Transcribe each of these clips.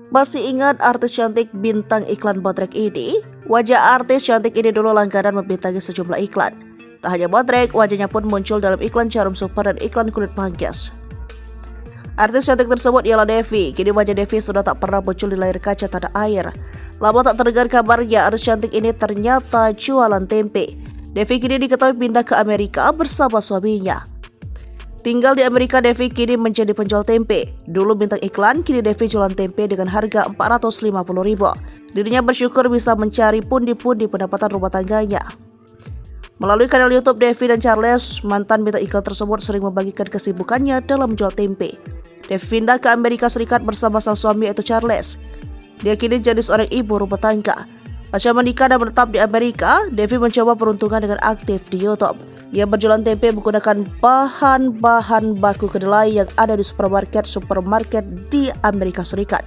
Masih ingat artis cantik bintang iklan Botrek ini? Wajah artis cantik ini dulu langganan membintangi sejumlah iklan. Tak hanya Botrek, wajahnya pun muncul dalam iklan Jarum Super dan iklan kulit pangkas. Artis cantik tersebut ialah Devi. Kini wajah Devi sudah tak pernah muncul di layar kaca tanah air. Lama tak terdengar kabarnya, artis cantik ini ternyata jualan tempe. Devi kini diketahui pindah ke Amerika bersama suaminya. Tinggal di Amerika, Devi kini menjadi penjual tempe. Dulu bintang iklan, kini Devi jualan tempe dengan harga Rp450.000. Dirinya bersyukur bisa mencari pundi-pundi pendapatan rumah tangganya. Melalui kanal YouTube Devi dan Charles, mantan bintang iklan tersebut sering membagikan kesibukannya dalam menjual tempe. Devi pindah ke Amerika Serikat bersama sang suami yaitu Charles. Dia kini jadi seorang ibu rumah tangga. Pasca menikah dan menetap di Amerika, Devi mencoba peruntungan dengan aktif di YouTube. Ia berjualan tempe menggunakan bahan-bahan baku kedelai yang ada di supermarket di Amerika Serikat.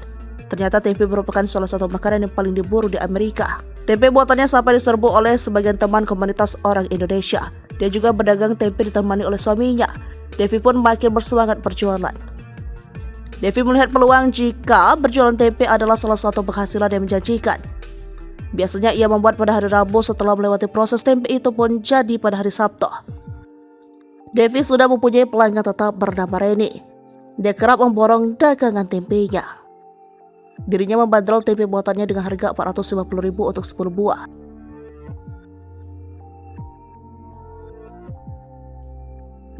Ternyata tempe merupakan salah satu makanan yang paling diburu di Amerika. Tempe buatannya sampai diserbu oleh sebagian teman komunitas orang Indonesia. Dia juga berdagang tempe ditemani oleh suaminya. Devi pun makin bersemangat berjualan. Devi melihat peluang jika berjualan tempe adalah salah satu penghasilan yang menjanjikan. Biasanya ia membuat pada hari Rabu, setelah melewati proses tempe itu pun jadi pada hari Sabtu. Devi sudah mempunyai pelanggan tetap bernama Reni. Dia kerap memborong dagangan tempenya. Dirinya membandrol tempe buatannya dengan harga Rp450.000 untuk 10 buah.